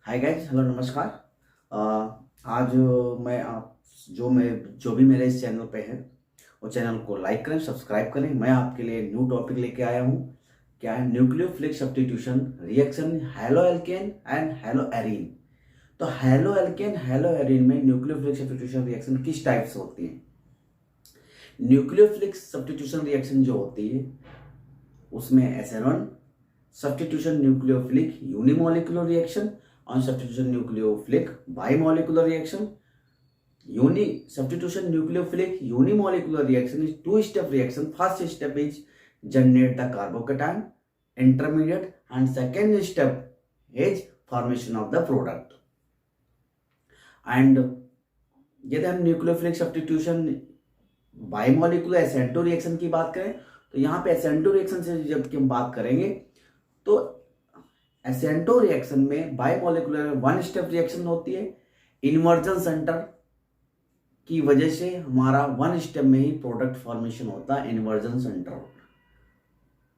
Hi guys, hello, नमस्कार। आज मैं आप जो भी मेरे इस चैनल पे हैं वो चैनल को लाइक करें, सब्सक्राइब करें। मैं आपके लिए न्यू टॉपिक लेके आया हूँ। क्या है? Nucleophilic substitution reaction hello alkene and hello arene. तो हैलो एल्केन हैलो एरीन में न्यूक्लियोफिलिक सब्स्टिट्यूशन रिएक्शन किस टाइप से होती है? न्यूक्लियोफिलिक सब्स्टिट्यूशन रिएक्शन जो होती है उसमें SN1 substitution nucleophilic unimolecular reaction और substitution nucleophilic bimolecular reaction. Substitution nucleophilic unimolecular reaction is two-step reaction. First step is generate the carbocation, intermediate, and second step is formation of the product. And यदि हम nucleophilic substitution बाइमोलिकुलर SN2 reaction की बात करें तो यहाँ पे SN2 reaction से जब हम बात करेंगे तो SN2 रिएक्शन में बाइमोलिकुलर वन स्टेप रिएक्शन होती है। इन्वर्जन सेंटर की वजह से हमारा वन स्टेप में ही प्रोडक्ट फॉर्मेशन होता है, इन्वर्जन सेंटर।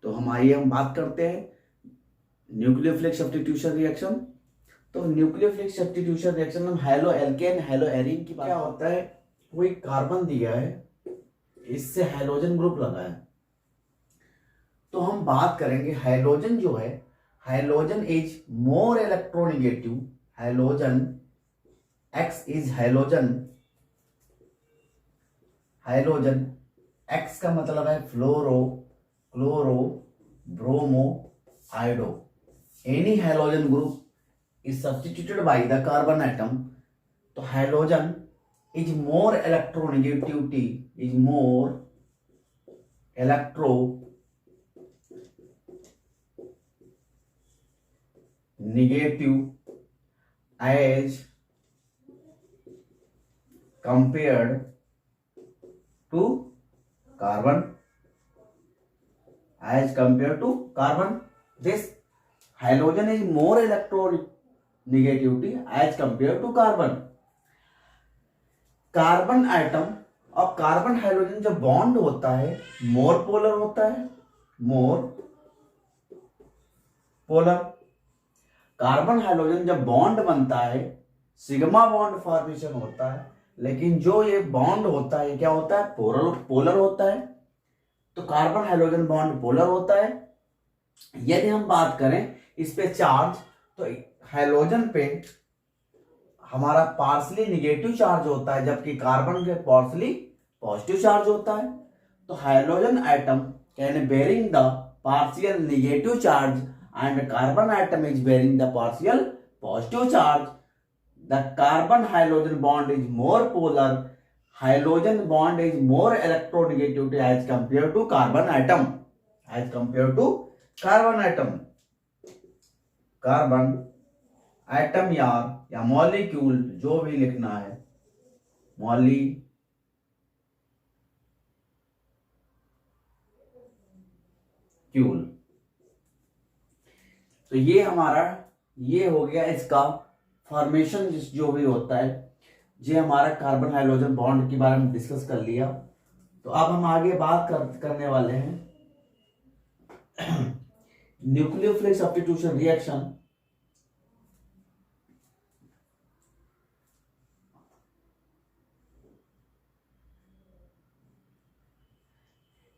तो हम बात करते हैं न्यूक्लियोफिलिक सब्स्टिट्यूशन रिएक्शन। तो न्यूक्लियोफिलिक सब्स्टिट्यूशन रिएक्शन में हैलो एल्केन हैलो एरीन की क्या होता है? कोई कार्बन दिया है, इससे हाइड्रोजन ग्रुप लगा है, तो हम बात करेंगे हाइड्रोजन जो है, hydrogen is more electronegative. Hydrogen X is hydrogen X का मतलब है fluoro, chloro, bromo, iodo. Any hydrogen group is substituted by the carbon atom. तो hydrogen is more electronegativity, is more electro negative as compared to carbon. As compared to carbon, this halogen is more electronegativity as compared to carbon. Carbon atom और carbon hydrogen जब bond होता है more polar होता है, more polar. Carbon hydrogen जब bond बनता है sigma bond formation होता है, लेकिन जो ये बॉन्ड होता है क्या होता है? पोलर होता है। तो कार्बन हाइड्रोजन बॉन्ड पोलर होता है। यदि हम बात करें इस पे चार्ज, तो हाइड्रोजन पे हमारा पार्शली निगेटिव चार्ज होता है, जबकि कार्बन पे पार्शली पॉजिटिव चार्ज होता है। तो hydrogen atom can bearing the partial negative charge and carbon atom is bearing the partial positive charge. The carbon hydrogen bond is more polar. Hydrogen bond is more electronegativity as compared to carbon atom. As compared to carbon atom. Carbon atom या molecule जो भी लिखना है, molecule। तो ये हो गया इसका फॉर्मेशन जो भी होता है। ये हमारा कार्बन हाइड्रोजन बॉन्ड के बारे में डिस्कस कर लिया। तो अब हम आगे बात करने वाले हैं न्यूक्लियोफिलिक सब्स्टिट्यूशन रिएक्शन।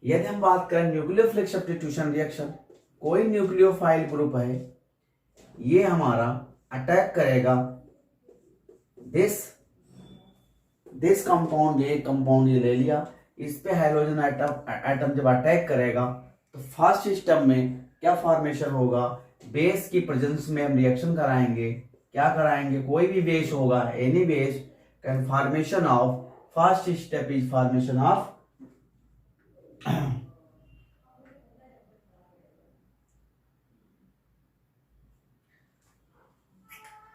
यदि हम बात करें न्यूक्लियोफिलिक सब्स्टिट्यूशन रिएक्शन, कोई न्यूक्लियोफाइल ग्रुप है, ये हमारा अटैक करेगा दिस कंपाउंड। ये कंपाउंड ये ले लिया, इस पे हाइड्रोजन एटम जब अटैक करेगा तो फर्स्ट स्टेप में क्या फॉर्मेशन होगा? बेस की प्रेजेंस में हम रिएक्शन कराएंगे। क्या कराएंगे? कोई भी बेस होगा, any base can formation of, first step is formation of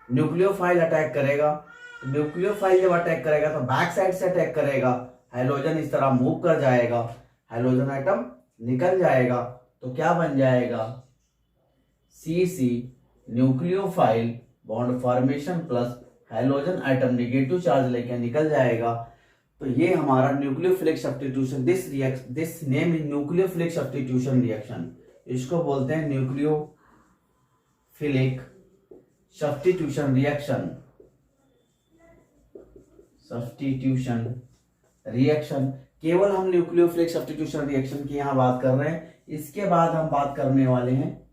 nucleophile attack करेगा। तो न्यूक्लियोफाइल जब अटैक करेगा तो बैक साइड से अटैक करेगा, हाइड्रोजन इस तरह मूव कर जाएगा, हाइड्रोजन एटम निकल जाएगा। तो क्या बन जाएगा? CC nucleophile bond formation plus hydrogen atom negative charge लेके निकल जाएगा। तो ये हमारा nucleophilic substitution, this name is nucleophilic substitution reaction. इसको बोलते हैं न्यूक्लियोफिलिक सब्स्टिट्यूशन रिएक्शन केवल हम न्यूक्लियोफिलिक सब्स्टिट्यूशन रिएक्शन की यहां बात कर रहे हैं। इसके बाद हम बात करने वाले हैं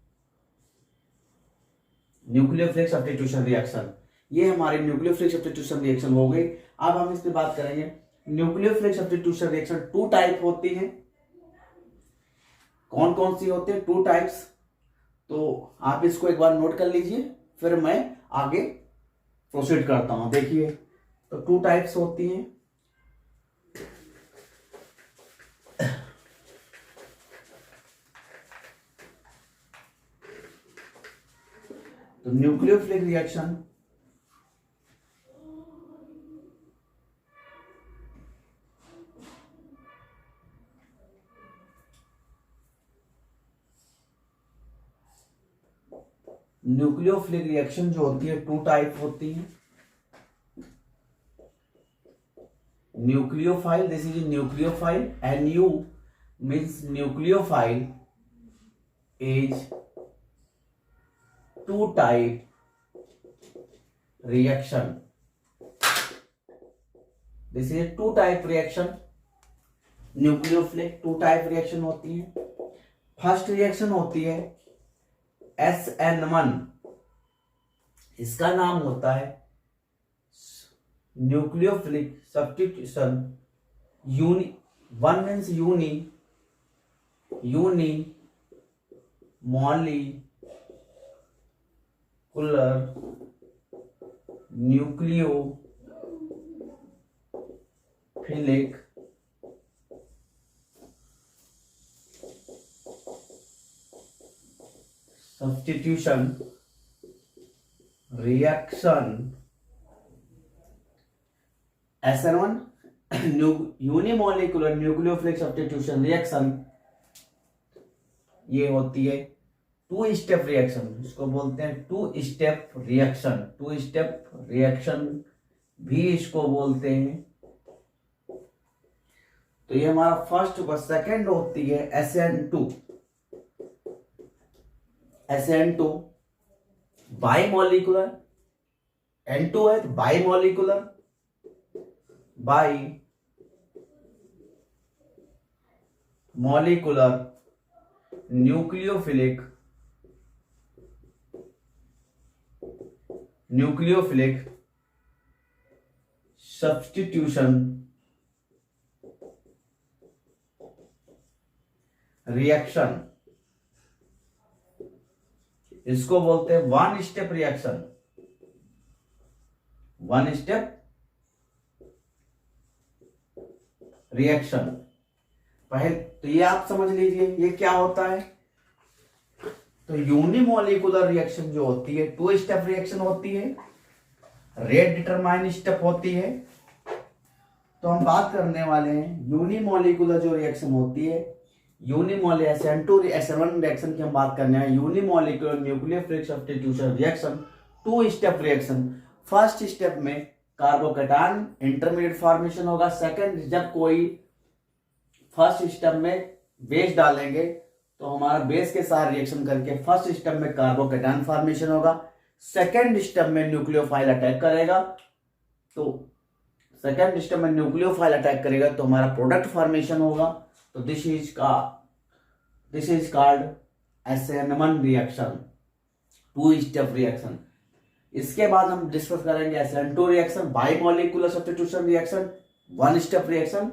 न्यूक्लियोफिलिक सब्स्टिट्यूशन रिएक्शन। ये हमारी न्यूक्लियोफिलिक सब्स्टिट्यूशन रिएक्शन हो गई। अब हम इस पे बात करेंगे न्यूक्लियोफिलिक सब्स्टिट्यूशन रिएक्शन 2 टाइप होती हैं। कौन कौन सी होती है 2 टाइप्स, तो आप इसको एक बार नोट कर लीजिए, फिर मैं आगे प्रोसीड करता हूं। देखिए, तो 2 टाइप्स होती हैं। तो न्यूक्लियोफिलिक रिएक्शन जो होती है 2 टाइप होती है। Nucleophile, this is nucleophile, NU means nucleophile is 2 type reaction. This is 2 type reaction. Nucleophilic 2 type reaction होती है। फर्स्ट रिएक्शन होती है SN1, इसका नाम होता है nucleophilic substitution one means unimolecular nucleophilic substitution reaction. SN1 unimolecular nucleophilic substitution reaction, ये होती है 2 स्टेप रिएक्शन। इसको बोलते हैं 2 स्टेप रिएक्शन। 2 स्टेप रिएक्शन भी इसको बोलते हैं। तो ये हमारा फर्स्ट होगा। सेकेंड होती है SN2 बाइमोलिकुलर, N2 है तो बाइमोलिकुलर, मोलिकुलर न्यूक्लियोफिलिक सब्स्टिट्यूशन रिएक्शन। इसको बोलते हैं 1 स्टेप रिएक्शन। 1 step reaction. पहले तो ये आप समझ लीजिए ये क्या होता है। तो यूनिमोलिकुलर रिएक्शन जो होती है 2 स्टेप रिएक्शन होती है। रेट डिटरमाइन स्टेप होती है। तो हम बात करने वाले हैं यूनिमोलिकुलर जो रिएक्शन होती है, SN2 SN1 रिएक्शन की हम बात करने हैं। Unimolecular nucleophilic substitution reaction 2 step reaction. First step में कार्बोकैटायन इंटरमीडिएट फॉर्मेशन होगा। सेकंड, जब कोई फर्स्ट स्टेप में बेस डालेंगे तो हमारा बेस के साथ रिएक्शन करके फर्स्ट स्टेप में कार्बोकैटायन फॉर्मेशन होगा। सेकंड स्टेप में न्यूक्लियोफाइल अटैक करेगा। तो सेकंड स्टेप में न्यूक्लियोफाइल अटैक करेगा तो हमारा प्रोडक्ट फॉर्मेशन होगा। तो this is called SN1 reaction, 2 step reaction. इसके बाद हम डिस्कस करेंगे SN2 reaction, bimolecular substitution reaction, 1 step reaction.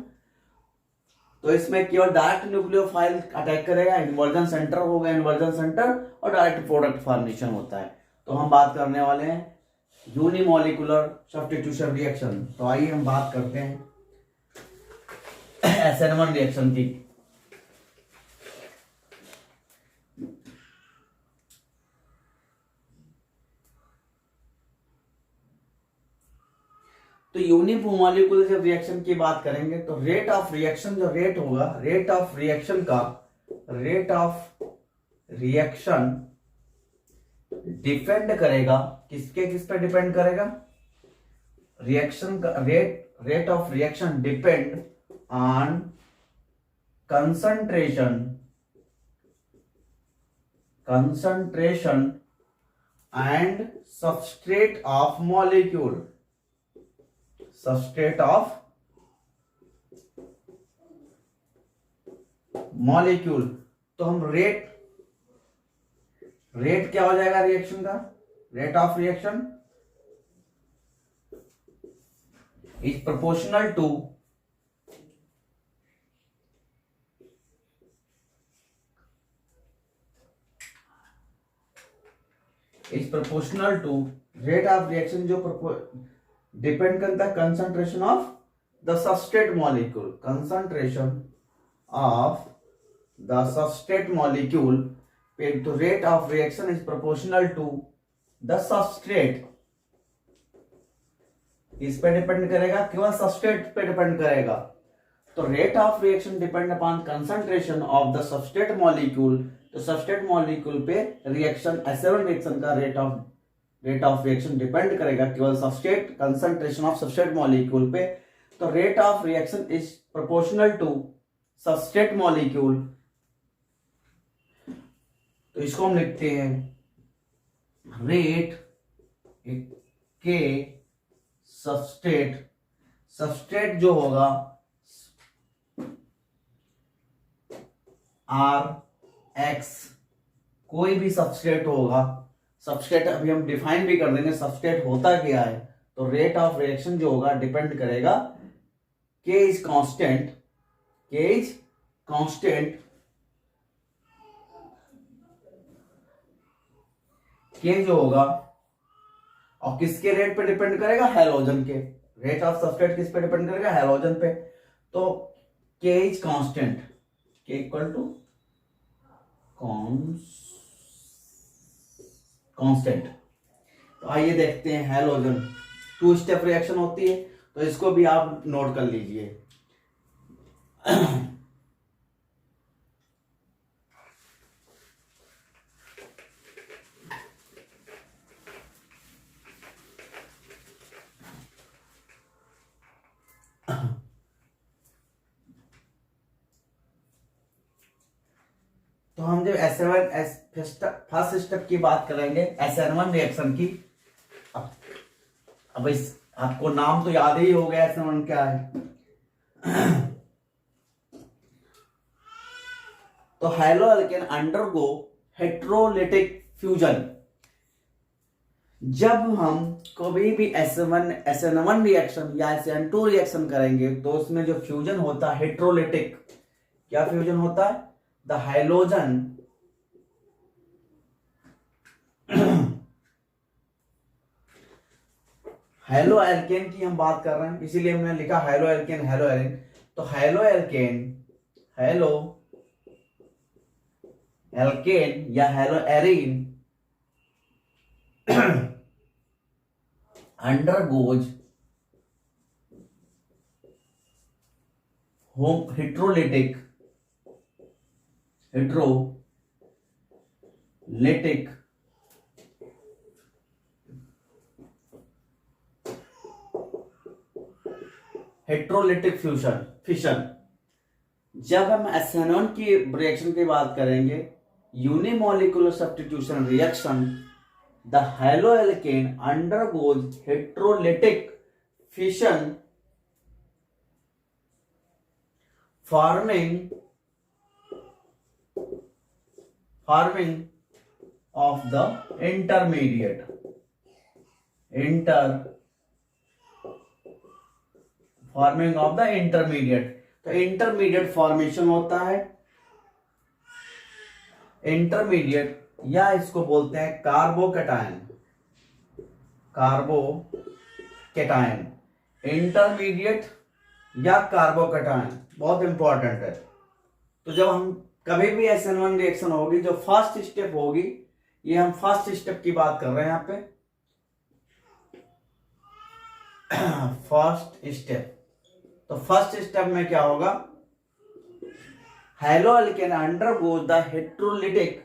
तो इसमें केवल डायरेक्ट न्यूक्लियोफाइल अटैक करेगा, इन्वर्जन सेंटर होगा, इन्वर्जन सेंटर, और डायरेक्ट प्रोडक्ट फॉर्मेशन होता है। तो हम बात करने वाले हैं यूनिमोलिकुलर सब्स्टिट्यूशन रिएक्शन। तो आइए हम बात करते हैं SN1 रिएक्शन की। तो यूनिमोलिकुलर जब रिएक्शन की बात करेंगे तो रेट ऑफ रिएक्शन जो रेट होगा, रेट ऑफ रिएक्शन डिपेंड करेगा किस पे डिपेंड करेगा। रिएक्शन का rate of reaction depend on concentration and substrate of molecule, substrate of molecule। तो हम रेट क्या हो जाएगा रिएक्शन का, rate of reaction is proportional to rate of reaction जो डिपेंड करता है concentration of the substrate molecule, concentration of the substrate molecule पे। तो rate of reaction is proportional to the substrate, इस पे डिपेंड करेगा, केवल सबस्ट्रेट पे डिपेंड करेगा। तो rate of reaction depend upon concentration of the substrate molecule. तो सबस्ट्रेट मॉलिक्यूल पे रिएक्शन एसिड रिएक्शन का रेट ऑफ रिएक्शन डिपेंड करेगा केवल substrate concentration of substrate molecule पे। तो rate of reaction is proportional to substrate molecule. तो इसको हम लिखते हैं रेट के सबस्ट्रेट जो होगा आर एक्स, कोई भी सबस्ट्रेट होगा, सबस्ट्रेट अभी हम डिफाइन भी कर देंगे सबस्ट्रेट होता क्या है। तो रेट ऑफ रिएक्शन जो होगा डिपेंड करेगा के इज कांस्टेंट, के जो होगा और किसके रेट पे डिपेंड करेगा, हैलोजन के। रेट ऑफ सबस्ट्रेट किस पे डिपेंड करेगा, हैलोजन पे। तो के इज कांस्टेंट, के इक्वल टू कांस्टेंट। तो आइए देखते हैं हैलोजन, 2 स्टेप रिएक्शन होती है, तो इसको भी आप नोट कर लीजिए। तो हम जब फर्स्ट स्टेप की बात करेंगे SN1 रिएक्शन की। अब इस आपको नाम तो याद ही हो गया SN1 क्या है। तो haloalkane undergo heterolytic fusion. जब हम कभी भी SN1 रिएक्शन या SN2 रिएक्शन करेंगे तो उसमें जो फ्यूजन होता है हेट्रोलिटिक, क्या फ्यूजन होता है, द हाइलोजन हैलो एल्केन की हम बात कर रहे हैं, इसीलिए हमने लिखा हैलो एल्केन, हैलो एरिन। तो हैलो एल्केन या haloarene undergoes heterolytic fission. जब हम SN1 की रिएक्शन की बात करेंगे, unimolecular substitution reaction, the haloalkane undergoes heterolytic fission forming of the intermediate तो इंटरमीडिएट फॉर्मेशन होता है, इंटरमीडिएट या इसको बोलते हैं कार्बोकैटायन, इंटरमीडिएट या कार्बोकैटायन, बहुत इंपॉर्टेंट है। तो जब हम कभी भी SN1 रिएक्शन होगी, जो फर्स्ट स्टेप होगी, ये हम फर्स्ट स्टेप की बात कर रहे हैं यहाँ पे, फर्स्ट स्टेप। तो फर्स्ट स्टेप में क्या होगा, haloalkane undergoes the heterolytic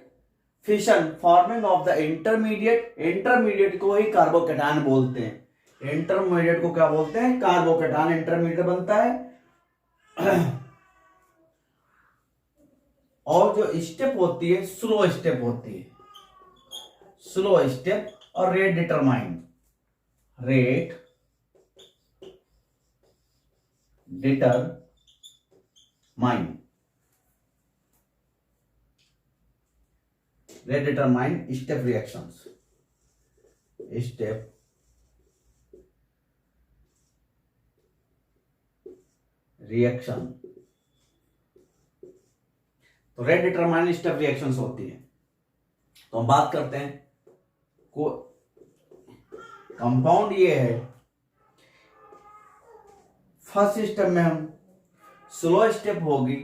fission forming of the intermediate को ही कार्बोकैटायन बोलते हैं। इंटरमीडिएट को क्या बोलते हैं, कार्बोकैटायन इंटरमीडिएट बनता है। और जो स्टेप होती है स्लो स्टेप होती है, स्लो स्टेप और rate determine step reactions, step reaction. तो रेट डिटरमाइन स्टेप रिएक्शंस होती है। तो हम बात करते हैं को कंपाउंड ये है, फर्स्ट स्टेप में हम स्लो स्टेप होगी।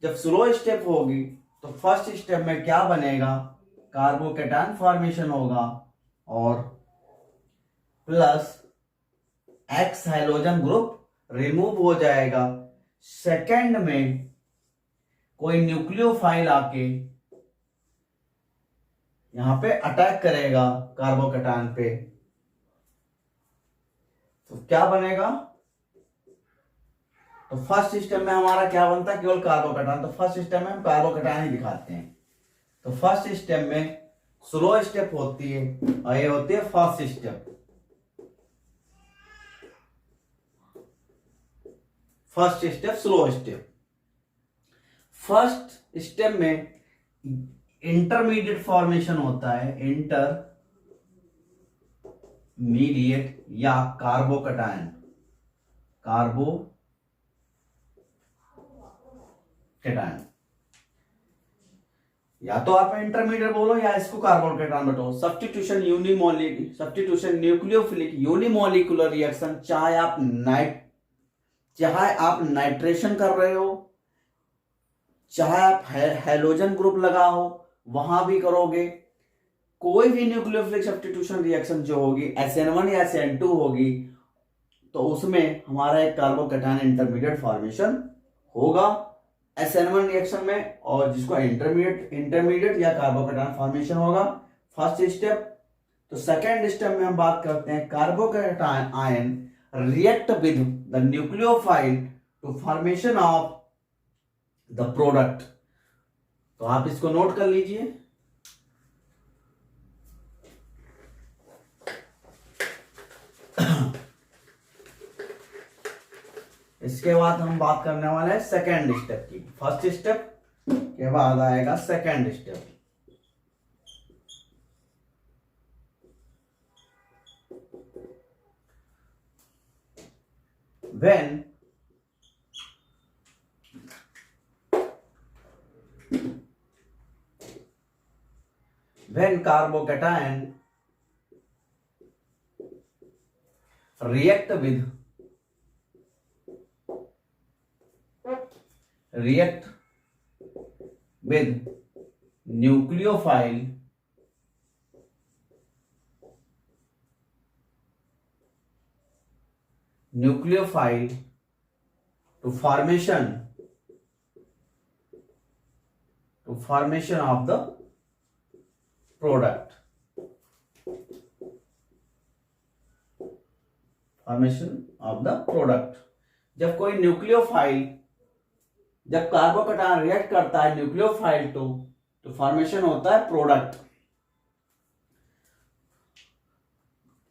जब स्लो स्टेप होगी तो फर्स्ट स्टेप में क्या बनेगा, कार्बोकेटायन फॉर्मेशन होगा और plus x hydrogen group remove हो जाएगा। सेकंड में कोई न्यूक्लियोफाइल आके यहां पे अटैक करेगा कार्बोकेटायन पे, तो क्या बनेगा, तो फर्स्ट स्टेप में हमारा क्या बनता है, केवल कार्बोकेटायन। तो फर्स्ट स्टेप में हम कार्बोकेटायन ही दिखाते हैं। तो फर्स्ट स्टेप में स्लो स्टेप होती है और ये होती है first step. First step slow step. First step में इंटरमीडिएट फॉर्मेशन होता है, इंटरमीडिएट या कार्बोकेटायन या तो आप इंटरमीडिएट बोलो या इसको कार्बोकेटायन बताओ। सब्स्टिट्यूशन न्यूक्लियोफिलिक यूनिमोलिकुलर रिएक्शन, चाहे आप नाइट्रेशन कर रहे हो, चाहे आप हैलोजन ग्रुप लगाओ, वहां भी करोगे। कोई भी न्यूक्लियोफिलिक सब्स्टिट्यूशन रिएक्शन जो होगी SN1 या SN2 होगी, तो उसमें हमारा एक कार्बोकेटायन इंटरमीडिएट फॉर्मेशन होगा SN1 रिएक्शन में, और जिसको इंटरमीडिएट या कार्बोकेटायन फॉर्मेशन होगा फर्स्ट स्टेप। तो सेकेंड स्टेप में हम बात करते हैं carbocation ion react with the nucleophile to formation of the product. तो आप इसको नोट कर लीजिए। इसके बाद हम बात करने वाले हैं सेकेंड स्टेप की। फर्स्ट स्टेप के बाद आएगा second step. when carbocation react with nucleophile to formation of the product. जब कोई न्यूक्लियोफाइल, जब कार्बोकेटायन रिएक्ट करता है न्यूक्लियोफाइल तो फॉर्मेशन होता है प्रोडक्ट।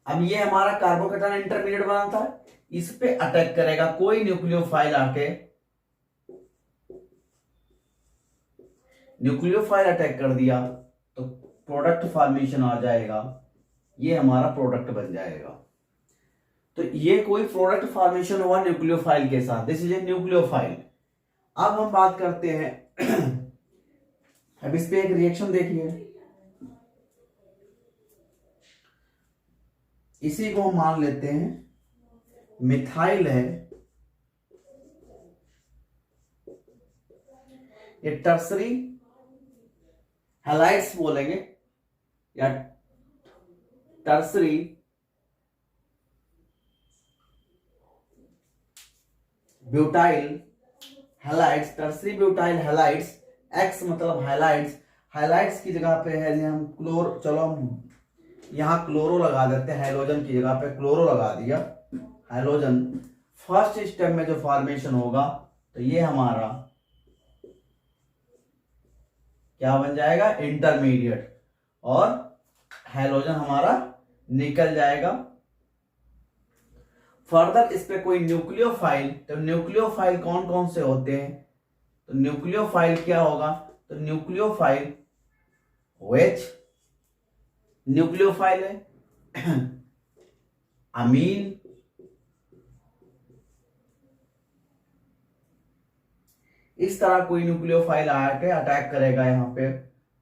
अब ये हमारा कार्बोकेटायन इंटरमीडिएट बनाता है, इस पे अटैक करेगा कोई न्यूक्लियोफाइल आके, न्यूक्लियोफाइल अटैक कर दिया तो प्रोडक्ट फॉर्मेशन आ जाएगा, ये हमारा प्रोडक्ट बन जाएगा। तो ये कोई प्रोडक्ट फॉर्मेशन हुआ न्यूक्लियोफाइल के साथ, दिस इज ए न्यूक्लियोफाइल। अब हम बात करते हैं, अब इस पे एक रिएक्शन देखिए, इसी को हम मान लेते हैं मिथाइल है, ये टर्सरी हैलाइड्स बोलेंगे या tertiary butyl halides, tertiary butyl halides, x मतलब हैलाइड्स, हैलाइड्स की जगह पे है हम चलो हम यहां क्लोरो लगा देते हैं, हाइड्रोजन की जगह पे क्लोरो लगा दिया, हाइड्रोजन। फर्स्ट स्टेप में जो फॉर्मेशन होगा तो ये हमारा क्या बन जाएगा, इंटरमीडिएट, और हैलोजन हमारा निकल जाएगा। फर्दर इस पे कोई न्यूक्लियोफाइल, तो न्यूक्लियोफाइल कौन कौन से होते हैं, तो न्यूक्लियोफाइल क्या होगा, तो न्यूक्लियोफाइल OH न्यूक्लियोफाइल है, अमीन, इस तरह कोई न्यूक्लियोफाइल आके अटैक करेगा, यहाँ पे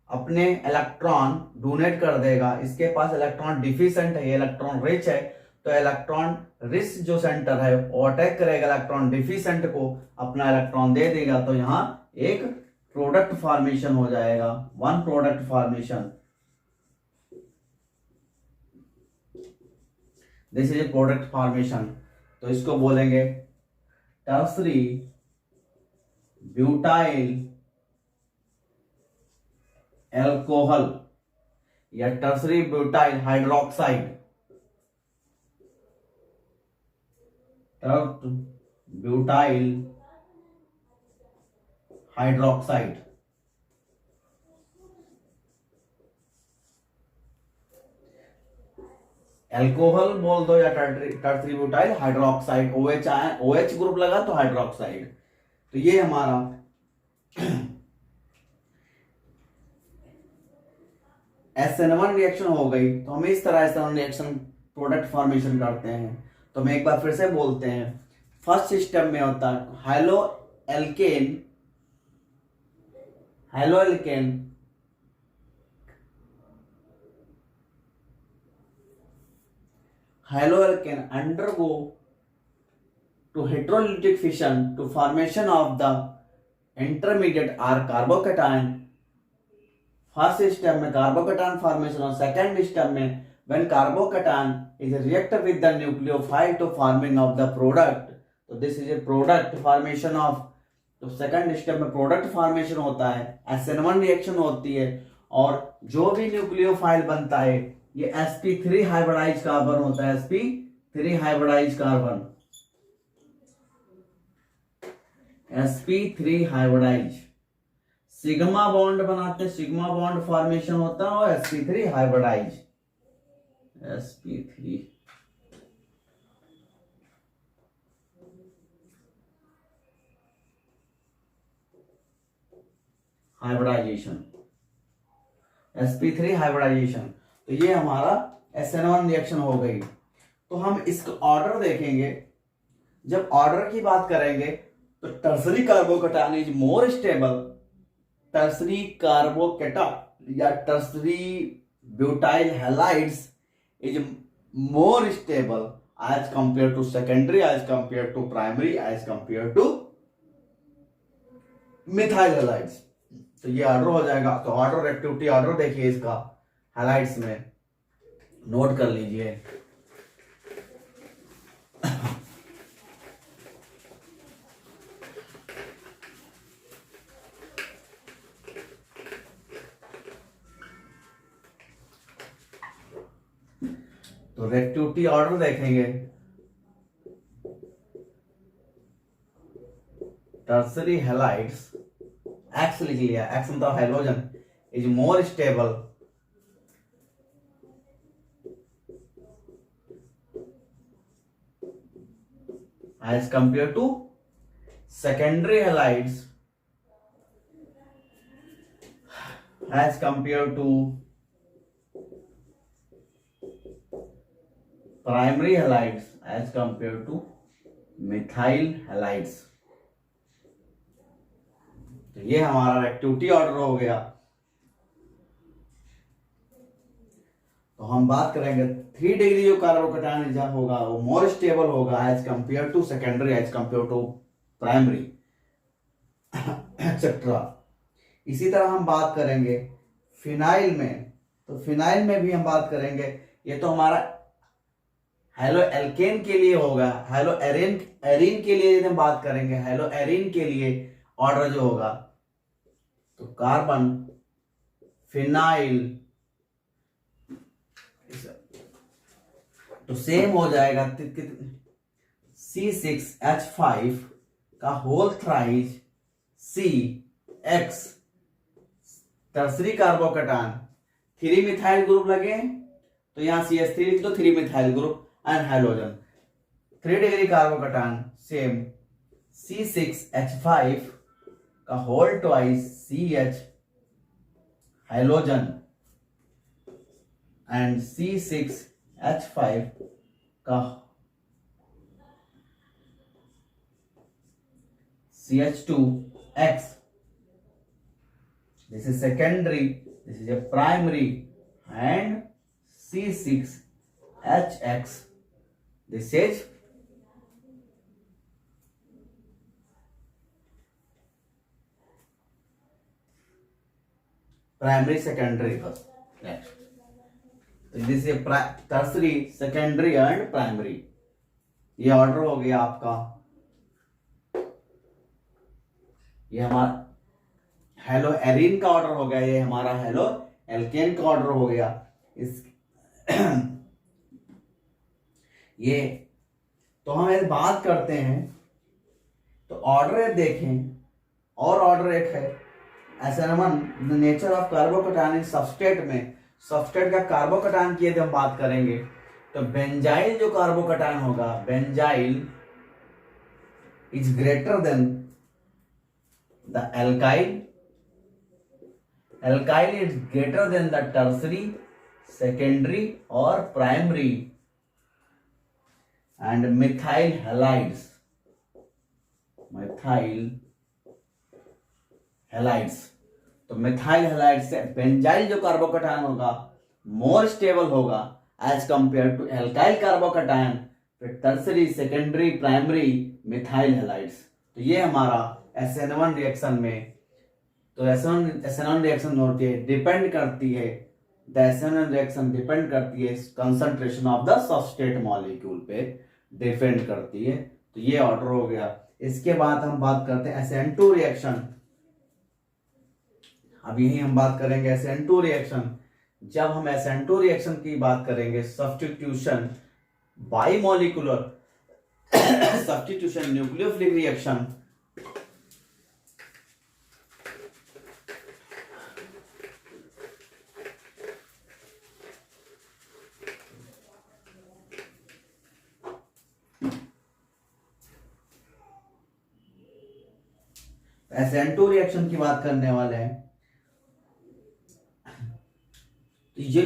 अपने इलेक्ट्रॉन डोनेट कर देगा, इसके पास इलेक्ट्रॉन डिफिशिएंट है, ये इलेक्ट्रॉन रिच है, तो इलेक्ट्रॉन रिच जो सेंटर है वो अटैक करेगा इलेक्ट्रॉन डिफिशिएंट को, अपना इलेक्ट्रॉन दे देगा, तो यहाँ एक प्रोडक्ट फॉर्मेशन हो जाएगा, one product formation, this is a product formation. तो इसको बोलेंगे टर्सरी ब्यूटाइल एल्कोहल या tertiary butyl hydroxide, butyl hydroxide. Alcohol बोल दो या tertiary butyl hydroxide, OH group लगा तो हाइड्रोक्साइड। तो ये हमारा SN1 रिएक्शन हो गई। तो हम इस तरह SN1 रिएक्शन प्रोडक्ट फॉर्मेशन करते हैं। तो हम एक बार फिर से बोलते हैं, फर्स्ट स्टेप में होता है halo alkane, halo alkane undergo to heterolytic fission to formation of the intermediate or carbocation। First step में कार्बोकेटायन फॉर्मेशन और सेकेंड स्टेप में when carbocation is react with the nucleophile to forming of the product, तो this is a product formation of, तो second step में product formation होता है, SN1 reaction होती है, और जो भी न्यूक्लियोफाइल बनता है ये sp3 हाइब्रिडाइज कार्बन होता है, sp3 hybridize carbon, sp3 hybridize, sigma bond बनाते हैं, सिग्मा बॉन्ड फॉर्मेशन होता है, और sp3 hybridise, sp3 hybridisation, sp3 hybridisation. तो ये हमारा SN1 रिएक्शन हो गई। तो हम इसका ऑर्डर देखेंगे, जब ऑर्डर की बात करेंगे तो tertiary carbocation is more stable, tertiary carbocation या tertiary butyl halides is more stable as compare to secondary, as compare to primary, as compare to methyl halides. तो ये ऑर्डर हो जाएगा। तो ऑर्डर एक्टिविटी ऑर्डर देखिए इसका हैलाइड्स में, note कर लीजिए। तो एक्टिविटी ऑर्डर देखेंगे, टर्सरी हैलाइड्स, एक्स लिख लिया, एक्स मतलब hydrogen, is more stable as compare to secondary halides, as compare to primary halides, as compare to methyl halides. तो ये हमारा एक्टिविटी ऑर्डर हो गया। तो हम बात करेंगे 3 डिग्री जो कार्बोकेटायन होगा वो मोर स्टेबल होगा as compare to secondary, as compare to primary, etcetera. इसी तरह हम बात करेंगे फिनाइल में। तो फिनाइल में भी हम बात करेंगे, ये तो हमारा हेलो एल्केन के लिए होगा, हेलो एरीन के लिए हम बात करेंगे, हेलो एरीन के लिए ऑर्डर जो होगा तो कार्बन, फिनाइल, तो सेम हो जाएगा C6H5 का whole thrice CX tertiary carbocation 3 methyl group लगे तो यहाँ CH3 लिख दो, 3 methyl group and hydrogen. 3 degree carbocation same C6H5 का whole twice CH hydrogen and C6H5 का CH2X. This is secondary, this is a primary, and C6HX. This is primary, secondary first. Next. This is a tertiary, secondary and primary. ये order हो गया आपका, ये हमारा hello Erin का order हो गया, ये हमारा हेलो एल्केन का ऑर्डर हो गया। इस ये तो हम एक बात करते हैं तो ऑर्डर देखें, और ऑर्डर एक है SN1 the nature of carbocation substrate में। सबस्ट्रेट का कार्बोकैटायन की यदि हम बात करेंगे तो बेंजाइल जो कार्बोकैटायन होगा, benzyl is greater than the alkyl is greater than the tertiary, secondary or primary, and methyl halides तो मिथाइल हैलाइड से बेंजाइल जो कार्बोकैटायन होगा मोर स्टेबल होगा as compare to alkyl carbocation, फिर tertiary, secondary, primary methyl halides. तो ये हमारा SN1 reaction में, तो SN1 रिएक्शन होती है डिपेंड करती है, द SN1 रिएक्शन डिपेंड करती है concentration of the substrate molecule पे डिपेंड करती है। तो ये ऑर्डर हो गया। इसके बाद हम बात करते हैं SN2 रिएक्शन। अब यही हम बात करेंगे SN2 रिएक्शन। जब हम SN2 रिएक्शन की बात करेंगे, substitution bimolecular substitution nucleophilic reaction, SN2 reaction की बात करने वाले हैं। ये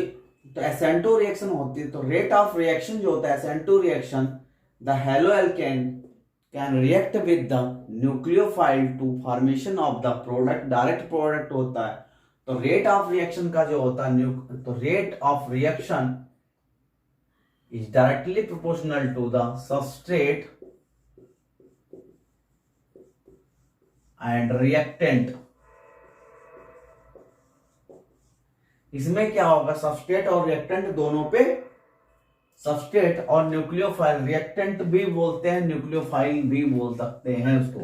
तो SN2 रिएक्शन होती है, तो रेट ऑफ रिएक्शन जो होता है SN2 reaction, the haloalkane can react with the nucleophile to formation of the product, direct product होता है। तो रेट ऑफ रिएक्शन का जो होता है, तो rate of reaction is directly proportional to the substrate and reactant. इसमें क्या होगा, सबस्ट्रेट और रिएक्टेंट दोनों पे, सबस्ट्रेट और न्यूक्लियोफाइल, रिएक्टेंट भी बोलते हैं, न्यूक्लियोफाइल भी बोल सकते हैं उसको।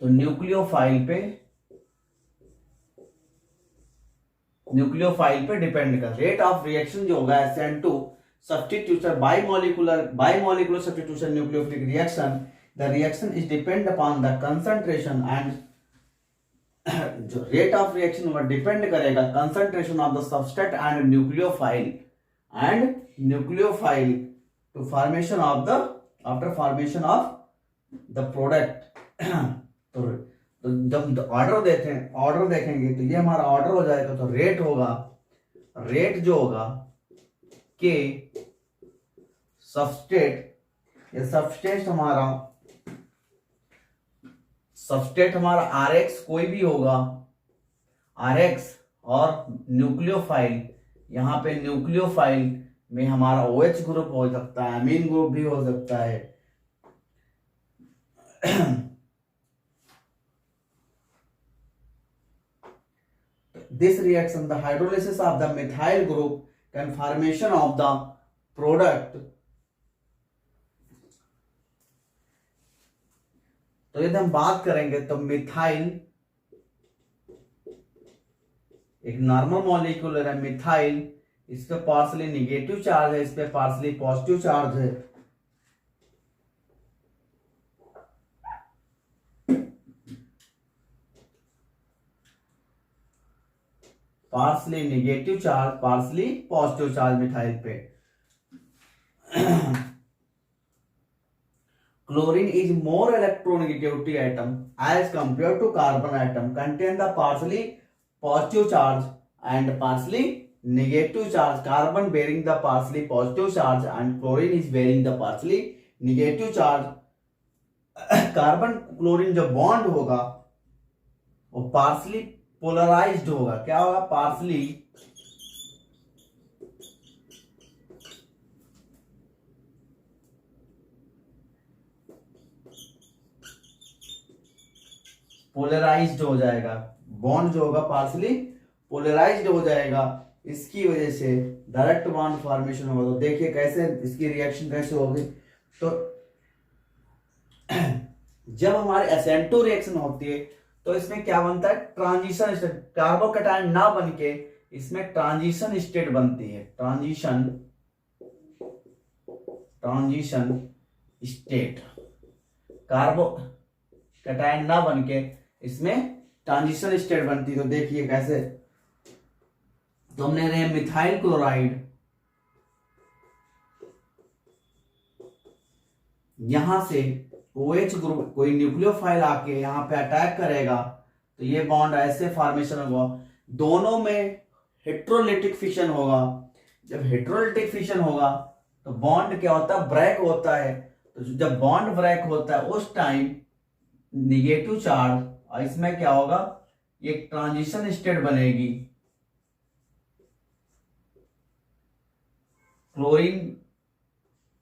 तो न्यूक्लियोफाइल पे डिपेंड कर रेट ऑफ रिएक्शन जो होगा SN2 substitution bimolecular substitution nucleophilic reaction, the reaction is depend upon the concentration and जो रेट ऑफ रिएक्शन होगा डिपेंड करेगा concentration of the substrate and nucleophile to formation of the after formation of the product. तो जब order देखेंगे तो ये हमारा order हो जाएगा। तो रेट होगा, रेट जो होगा के सबस्ट्रेट, ये सबस्ट्रेट हमारा RX कोई भी होगा, RX और न्यूक्लियोफाइल, यहाँ पे न्यूक्लियोफाइल में हमारा OH ग्रुप हो सकता है, अमीन ग्रुप भी हो सकता है। This reaction, the hydrolysis of the methyl group can formation of the product। तो यदि हम बात करेंगे तो मिथाइल एक नॉर्मल मॉलिक्यूल है, मिथाइल, इस पे पार्शली निगेटिव चार्ज है, इस पे पार्शली पॉजिटिव चार्ज है। Partially negative charge, partially positive charge methyl पे। Chlorine is more electronegativity atom as compared to carbon atom, contain the partially positive charge and partially negative charge. Carbon bearing the partially positive charge and chlorine is bearing the partially negative charge. Carbon chlorine जो bond होगा वो partially polarised होगा। क्या होगा? Partially polarised हो जाएगा। Bond जो होगा पार्सली पोलराइज्ड हो जाएगा। इसकी वजह से डायरेक्ट बॉन्ड फॉर्मेशन होगा। तो देखिए कैसे इसकी रिएक्शन कैसे होगी। तो जब हमारे SN2 रिएक्शन होती है तो इसमें क्या बनता है? Transition state. कार्बोकैटायन ना बन के इसमें ट्रांजिशन स्टेट बनती है। Transition state. कार्बोकैटायन ना बन के इसमें ट्रांजिशन स्टेट बनती है। तो देखिए कैसे। तो हमने रहे मिथाइल क्लोराइड, यहां से OH ग्रुप कोई न्यूक्लियोफाइल आके यहां पे अटैक करेगा तो ये बॉन्ड ऐसे फॉर्मेशन होगा। दोनों में हेट्रोलिटिक फिशन होगा। जब हेट्रोलिटिक फिशन होगा तो बॉन्ड क्या होता है? ब्रेक होता है। तो जब बॉन्ड ब्रेक होता है उस टाइम निगेटिव चार्ज, और इसमें क्या होगा? ये ट्रांजिशन स्टेट बनेगी। क्लोरीन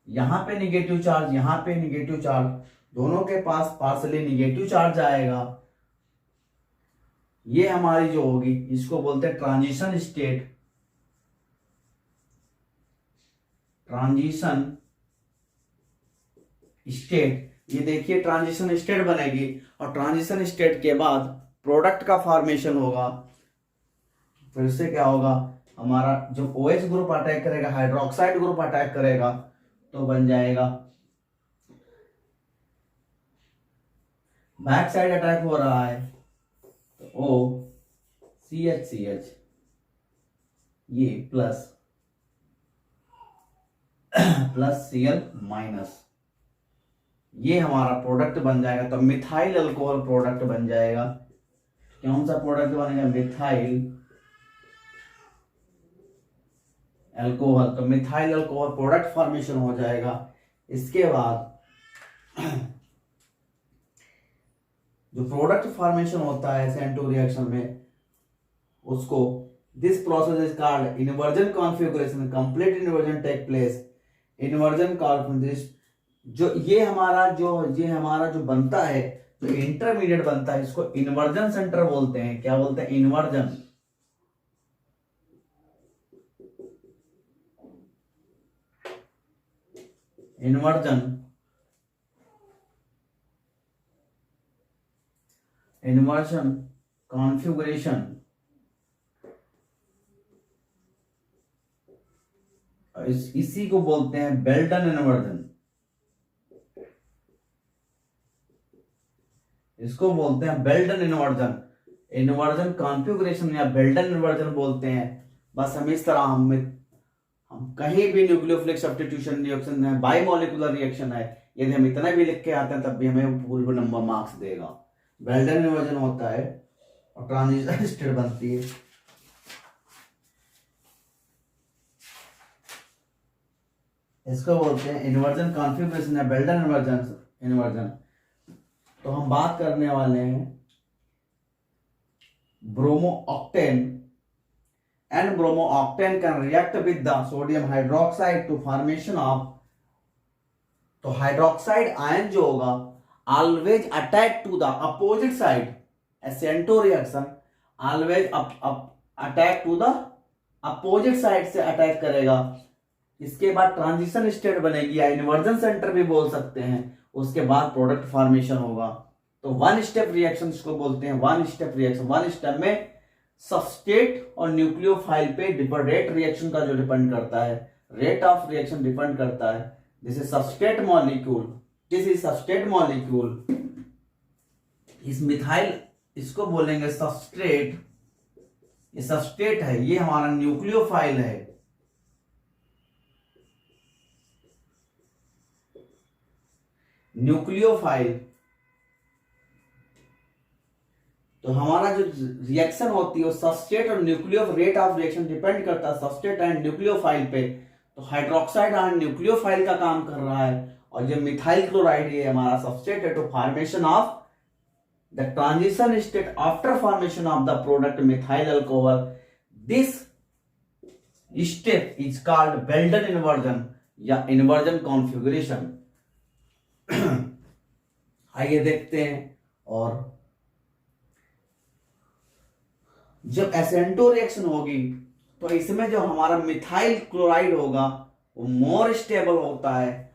यहां पे निगेटिव चार्ज, यहां पे निगेटिव चार्ज, दोनों के पास पार्सली निगेटिव चार्ज आएगा। ये हमारी जो होगी इसको बोलते हैं ट्रांजिशन स्टेट। ट्रांजिशन स्टेट, ये देखिए ट्रांजिशन स्टेट बनेगी और ट्रांजिशन स्टेट के बाद प्रोडक्ट का फॉर्मेशन होगा। फिर से क्या होगा? हमारा जो OH ग्रुप अटैक करेगा, हाइड्रोक्साइड ग्रुप अटैक करेगा तो बन जाएगा, बैक साइड अटैक हो रहा है तो OCH ये प्लस Cl माइनस, ये हमारा प्रोडक्ट बन जाएगा। तो मिथाइल अल्कोहल प्रोडक्ट बन जाएगा। कौन सा प्रोडक्ट बनेगा? Methyl alcohol. तो मिथाइल अल्कोहल प्रोडक्ट फॉर्मेशन हो जाएगा। इसके बाद जो प्रोडक्ट फॉर्मेशन होता है SN2 रिएक्शन में, उसको this process is called inversion configuration. Complete inversion take place. Inversion configuration जो ये हमारा जो बनता है, जो इंटरमीडिएट बनता है, इसको इन्वर्जन सेंटर बोलते हैं। क्या बोलते हैं? इन्वर्जन। इन्वर्जन कॉन्फ़िगरेशन, इसी को बोलते हैं बेल्टन इन्वर्जन। इसको बोलते हैं बेल्टन इन्वर्जन। इन्वर्जन कॉन्फ़िगरेशन या बेल्टन इन्वर्जन बोलते हैं। बस हम इस तरह हम कहीं भी न्यूक्लियोफिलिक सब्स्टिट्यूशन रिएक्शन है, बाइमोलिकुलर रिएक्शन है, यदि हम इतना भी लिख के आते हैं तब भी हमें फुल नंबर मार्क्स देगा। बेल्टन इन्वर्जन होता है और ट्रांजिशन स्टेट बनती है। इसको बोलते हैं इन्वर्जन कॉन्फ़िगरेशन या बेल्टन इन्वर्जन। तो हम बात करने वाले हैं bromooctane. And bromooctane can react with the sodium hydroxide to formation of. तो हाइड्रोक्साइड आयन जो होगा always attack to the opposite side. SN2 reaction always attack to the opposite side से अटैक करेगा। इसके बाद transition state बनेगी या inversion centre भी बोल सकते हैं। उसके बाद प्रोडक्ट फॉर्मेशन होगा। तो वन स्टेप रिएक्शन इसको बोलते हैं। One step reaction, one step में सबस्ट्रेट और न्यूक्लियोफाइल पे रेट रिएक्शन का जो डिपेंड करता है, रेट ऑफ रिएक्शन डिपेंड करता है। जैसे substrate molecule, this is substrate molecule. इस मिथाइल, इसको बोलेंगे सबस्ट्रेट ये सबस्ट्रेट है, ये हमारा न्यूक्लियोफाइल है। न्यूक्लियोफाइल, तो हमारा जो रिएक्शन होती है वो सबस्ट्रेट और nucleo rate of reaction depend करता है सबस्ट्रेट एंड न्यूक्लियोफाइल पे। तो हाइड्रोक्साइड आयन न्यूक्लियोफाइल का काम कर रहा है, और जो मिथाइल क्लोराइड ये हमारा सबस्ट्रेट है to formation of the transition state after formation of the product methyl alcohol. This step is called Walden inversion या इन्वर्जन कॉन्फ़िगरेशन। आइए देखते हैं। और जब SN2 रिएक्शन होगी तो इसमें जो हमारा मिथाइल क्लोराइड होगा वो मोर स्टेबल होता है।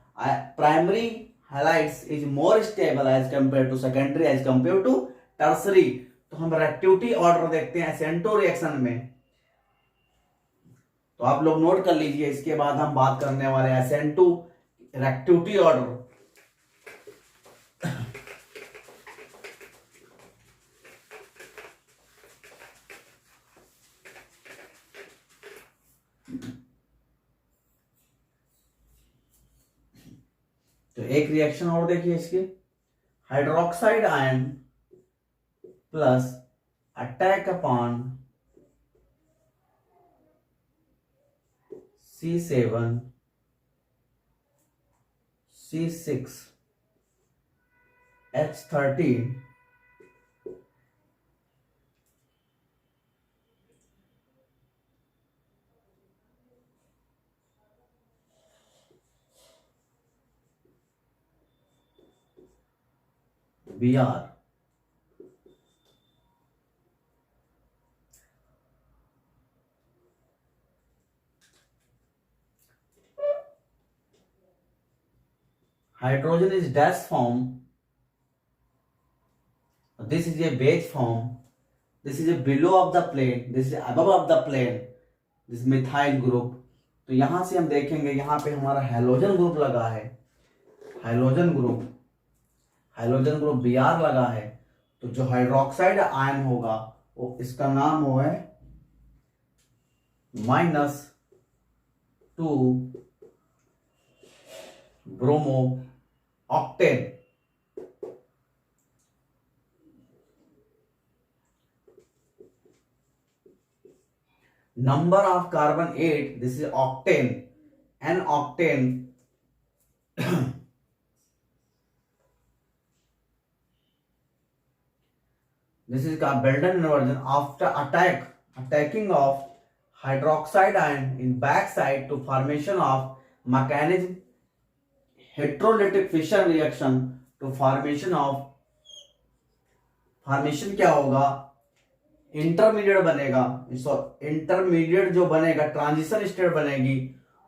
Primary halides is more stable as compare to secondary as compare to tertiary. तो हम रेक्टिविटी ऑर्डर देखते हैं SN2 रिएक्शन में, तो आप लोग नोट कर लीजिए। इसके बाद हम बात करने वाले हैं SN2 रेक्टिविटी ऑर्डर। तो एक रिएक्शन और देखिए इसकी, hydroxide ion plus attack upon C7 C6 H13 Br। Hydrogen is dash form. This is a base form. This is a below of the plane. This is above of the plane. This methyl group. तो यहां से हम देखेंगे, यहां पे हमारा halogen group लगा है, हैलोजन ग्रुप Br लगा है। तो जो हाइड्रोक्साइड आयन होगा वो इसका नाम हो है -2 bromo octane. Number of carbon 8, this is octane, an octane this is called Belton inversion after attacking of hydroxide ion in backside to formation of mechanism heterolytic fission reaction to formation क्या होगा, intermediate बनेगा। Intermediate जो बनेगा transition state बनेगी,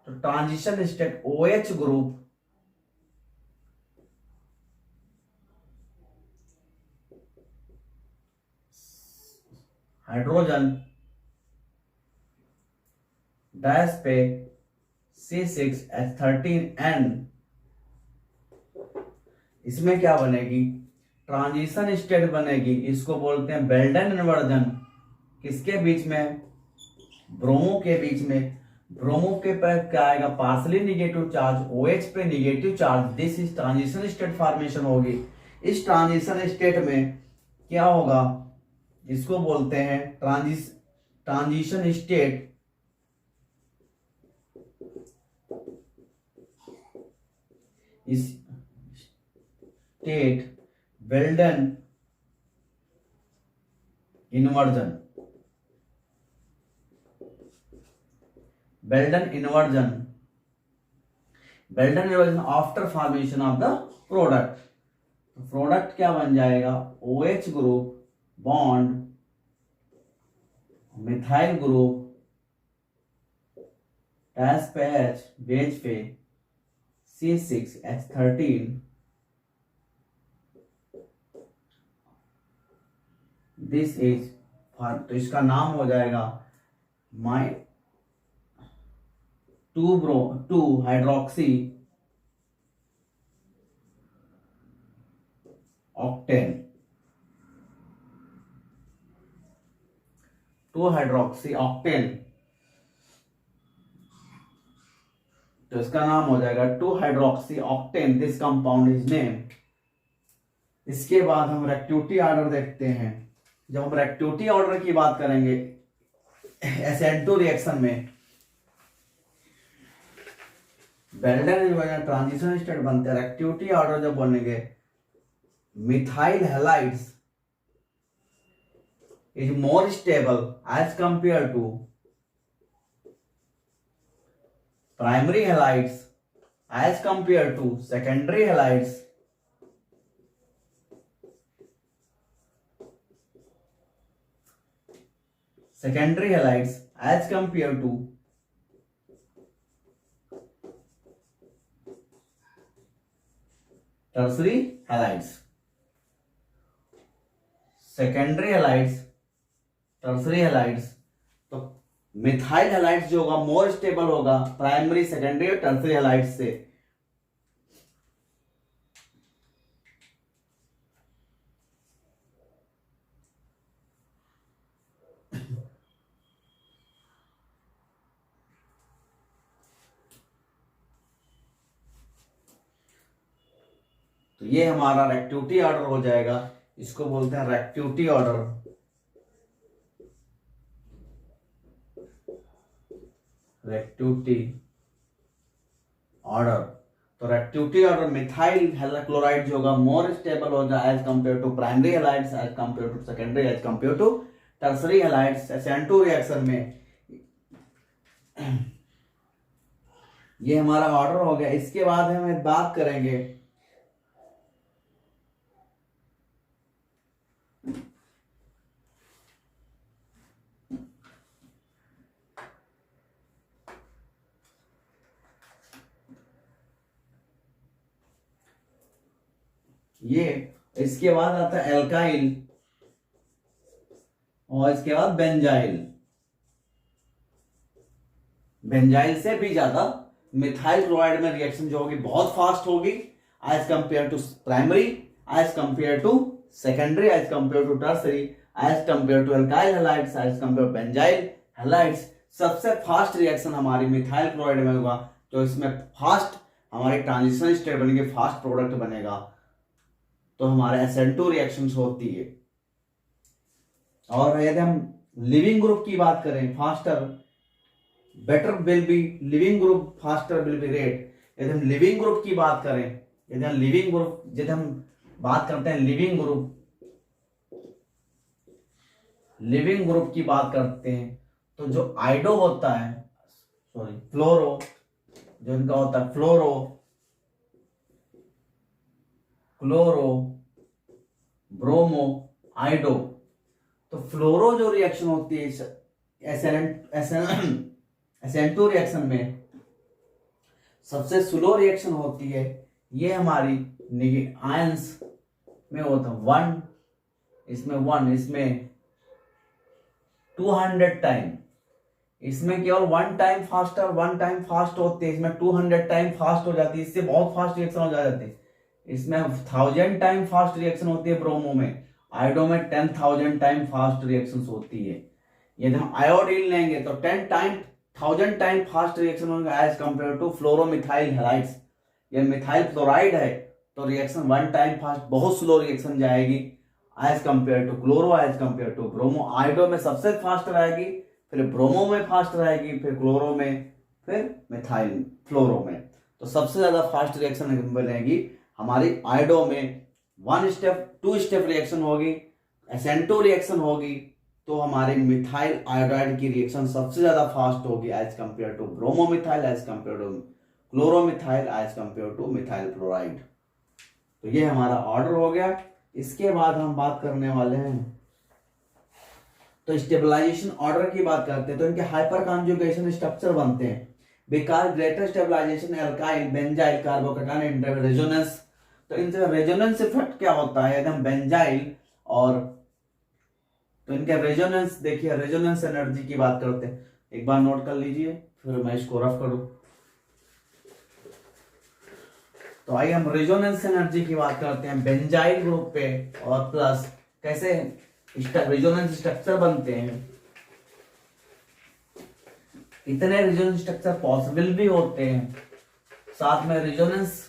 तो transition state OH group hydrogen dash पे C6H13N, इसमें क्या बनेगी, ट्रांजिशन स्टेट बनेगी। इसको बोलते हैं बेल्टन इन्वर्जन। किसके बीच में, ब्रोमो के बीच में। ब्रोमो के पर क्या आएगा, पार्सली निगेटिव चार्ज, OH पे negative charge. This is transition state formation होगी। इस ट्रांजिशन स्टेट में क्या होगा, इसको बोलते हैं transition state Belton inversion. Belton inversion after formation of the product. Product क्या बन जाएगा, OH group bond methyl group dash पे H, बेस पे C6H13। दिस इज, तो इसका नाम हो जाएगा 2 हाइड्रोक्सी ऑक्टेन। 2 हाइड्रोक्सी ऑक्टेन, तो इसका नाम हो जाएगा 2 hydroxy octane, this compound is name. इसके बाद हम रेक्टिविटी ऑर्डर देखते हैं। जब हम रेक्टिविटी ऑर्डर की बात करेंगे SN2 रिएक्शन में, बेल्डेन ट्रांजिशन स्टेट बनते हैं। रेक्टिविटी ऑर्डर जब बनेंगे, methyl halides is more stable as compared to primary halides as compared to secondary halides as compared to tertiary halides. Secondary halides, tertiary halides, तो methyl halides जो होगा more stable होगा primary, secondary और tertiary halides से। तो ये हमारा reactivity order हो जाएगा, इसको बोलते हैं रेक्टिविटी ऑर्डर। रेक्टिविटी ऑर्डर, तो रेक्टिविटी ऑर्डर मिथाइल क्लोराइड जो होगा मोर स्टेबल हो जाए as compare to primary halides, as compare to secondary, as compare to tertiary halides SN2 reaction में। ये हमारा ऑर्डर हो गया। इसके बाद हम बात करेंगे ये, इसके बाद आता है एल्काइल और इसके बाद बेंजाइल। बेंजाइल से भी ज्यादा मिथाइल क्लोराइड में रिएक्शन जो होगी बहुत फास्ट होगी as compare to primary, as compare to secondary, as compare to tertiary, as compare to alkyl halides, as compare benzyl halides. सबसे फास्ट रिएक्शन हमारी मिथाइल क्लोराइड में होगा, तो इसमें फास्ट हमारी ट्रांजिशन स्टेट बनेगी, फास्ट प्रोडक्ट बनेगा, तो हमारे SN2 रिएक्शंस होती है। और यदि हम लिविंग ग्रुप की बात करें, faster better will be leaving group, faster will be rate. यदि हम लिविंग ग्रुप की बात करें, यदि हम बात करते हैं लिविंग ग्रुप की बात करते हैं, तो जो आइडो होता है, फ्लोरो, जो इनका होता है फ्लोरो, क्लोरो, ब्रोमो, आइडो, तो फ्लोरो जो रिएक्शन होती है SN2 रिएक्शन में, सबसे स्लो रिएक्शन होती है। ये हमारी आयंस में होता है 1, इसमें 200 टाइम, इसमें केवल 1 टाइम फास्ट होती है, इसमें 200 टाइम फास्ट हो जाती है, इससे बहुत फास्ट रिएक्शन हो जाती है। इसमें 1000 टाइम फास्ट रिएक्शन होती है ब्रोमो में, आयोडो में 10,000 टाइम फास्ट रिएक्शन होती है। यदि हम आयोडीन लेंगे तो 10,000 टाइम फास्ट रिएक्शन होंगे as compare to fluoromethyl halides. ये मिथाइल क्लोराइड है तो रिएक्शन 1 टाइम फास्ट, बहुत स्लो रिएक्शन जाएगी as compare to chloro, as compare to bromo. Iodo में सबसे फास्ट रहेगी, फिर ब्रोमो में फास्ट रहेगी, फिर क्लोरो में, फिर मिथाइल फ्लोरो में। तो सबसे ज्यादा फास्ट रिएक्शन बनेगी हमारी आयोडो में। 1 स्टेप 2 स्टेप रिएक्शन होगी, SN2 रिएक्शन होगी, तो हमारे मिथाइल आयोडाइड की रिएक्शन सबसे ज्यादा फास्ट होगी as compare to bromomethyl, as compare to chloromethyl, as compare to methyl chloride. तो ये हमारा ऑर्डर हो गया। इसके बाद हम बात करने वाले हैं, तो स्टेबलाइजेशन ऑर्डर की बात करते हैं, तो इनके हाइपर कॉन्जुगेशन स्ट्रक्चर बनते हैं। Because greater stabilization alkyl, benzyl, carbocation in resonance. तो इनसे रेजोनेंस इफेक्ट क्या होता है, यदि हम बेंजाइल और, तो इनके रेजोनेंस देखिए, रेजोनेंस एनर्जी की बात करते हैं, एक बार नोट कर लीजिए फिर मैं इसको रफ करूं। तो आइए हम रेजोनेंस एनर्जी की बात करते हैं बेंजाइल ग्रुप पे, और प्लस कैसे रेजोनेंस स्ट्रक्चर बनते हैं। इतने रेजोनेंस स्ट्रक्चर पॉसिबल भी होते हैं, साथ में रेजोनेंस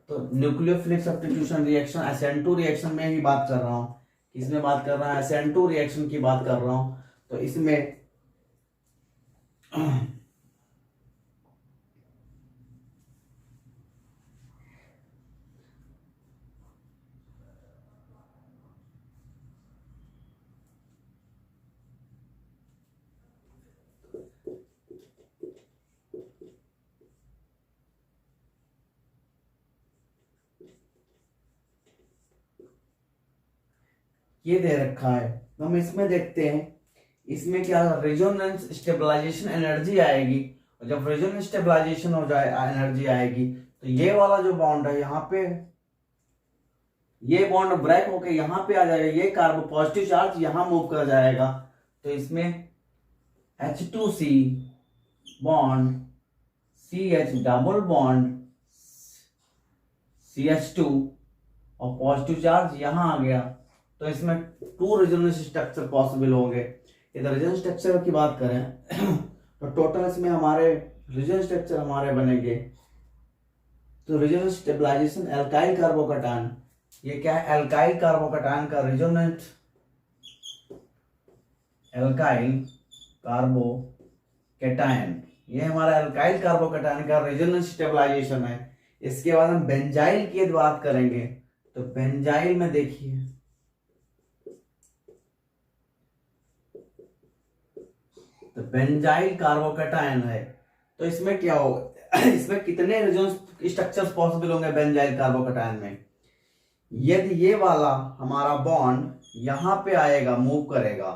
तो nucleophilic substitution reaction SN2 reaction में ही बात कर रहा हूँ, इसमें बात कर रहा हूँ SN2 रिएक्शन की बात कर रहा हूँ। तो इसमें ये दे रखा है, तो हम इसमें देखते हैं, इसमें क्या रेजोनेंस स्टेबलाइजेशन एनर्जी आएगी, और जब रेजोनेंस स्टेबलाइजेशन हो जाए एनर्जी आएगी तो ये वाला जो बॉन्ड है यहाँ पे, ये बॉन्ड ब्रेक होके यहाँ पे आ जाएगा, ये कार्बो पॉजिटिव चार्ज यहाँ मूव कर जाएगा, तो इसमें H2C bond CH double bond CH2 और पॉजिटिव चार्ज यहाँ आ गया, तो इसमें 2 रेजोनेंस स्ट्रक्चर पॉसिबल हो गए। इधर रेजोनेंस स्ट्रक्चर की बात करें तो टोटल इसमें हमारे रेजोनेंस स्ट्रक्चर हमारे बनेंगे, तो रेजोनेंस स्टेबलाइजेशन एल्काइल कार्बोकैटायन, ये क्या है एल्काइल कार्बोकैटायन का रेजोनेंट, एल्काइल कार्बोकैटायन, ये हमारा एल्काइल कार्बोकैटायन का रेजोनेंस स्टेबलाइजेशन है। इसके बाद हम बेंजाइल की बात करेंगे, तो बेंजाइल में देखिए तो बेंजाइल कार्बोकैटायन है, तो इसमें क्या होगा इसमें कितने रेजोनेंस स्ट्रक्चर्स पॉसिबल होंगे बेंजाइल कार्बोकैटायन में। यदि ये वाला हमारा बॉन्ड यहां पे आएगा मूव करेगा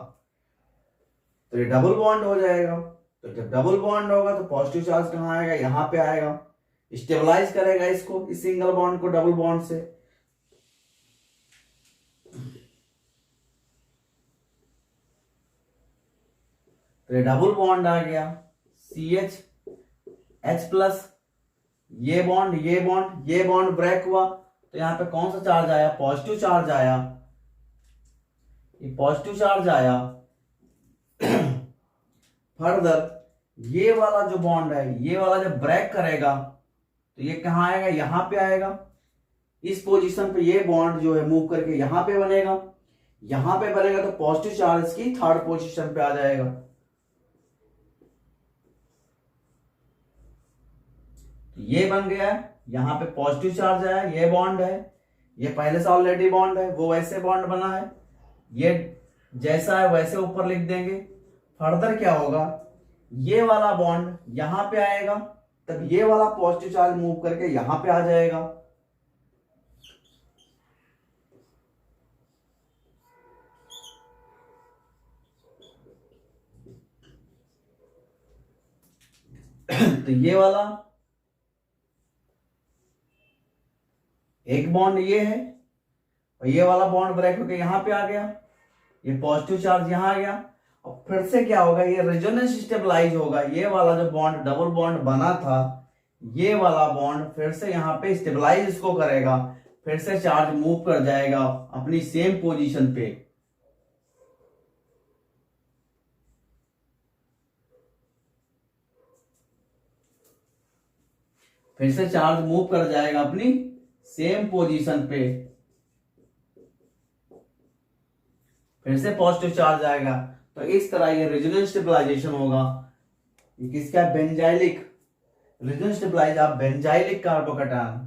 तो ये डबल बॉन्ड हो जाएगा, तो जब डबल बॉन्ड होगा तो पॉजिटिव चार्ज कहाँ आएगा यहाँ पे आएगा, स्टेबलाइज करेगा इसको, इस सिंगल बॉन्ड को डबल बॉन्ड से, तो ये डबल बॉन्ड आ गया CH H प्लस, ये बॉन्ड ये बॉन्ड ब्रेक हुआ, तो यहाँ पे कौन सा चार्ज आया पॉजिटिव चार्ज आया, ये पॉजिटिव चार्ज आया। फर्दर ये वाला जो बॉन्ड है ये वाला जब ब्रेक करेगा तो ये कहाँ आएगा यहाँ पे आएगा, इस पोजीशन पे ये बॉन्ड जो है मूव करके यहाँ पे बनेगा, यहाँ पे बनेगा तो पॉजिटिव चार्ज की थर्ड पोजीशन पे आ जाएगा, तो ये बन गया है, यहाँ पे पॉजिटिव चार्ज आया, ये बॉन्ड है, ये पहले से ऑलरेडी बॉन्ड है, वो वैसे बॉन्ड बना है, ये जैसा है वैसे ऊपर लिख देंगे। फर्दर क्या होगा, ये वाला बॉन्ड यहां पे आएगा, तब ये वाला पॉजिटिव चार्ज मूव करके यहां पे आ जाएगा, तो ये वाला एक बॉन्ड ये है और ये वाला बॉन्ड ब्रेक होकर यहां पे आ गया, ये पॉजिटिव चार्ज यहां आ गया, और फिर से क्या होगा ये रेजोनेंस स्टेबलाइज होगा, ये वाला जो बॉन्ड डबल बॉन्ड बना था ये वाला बॉन्ड फिर से यहाँ पे स्टेबलाइज इसको करेगा, फिर से चार्ज मूव कर जाएगा अपनी सेम पोजीशन पे, फिर से चार्ज मूव कर जाएगा अपनी सेम पोजीशन पे, फिर से पॉजिटिव चार्ज आएगा, तो इस तरह ये रेजोनेंस स्टेबलाइजेशन होगा। ये किसका benzylic resonance stabilize of benzylic carbocation,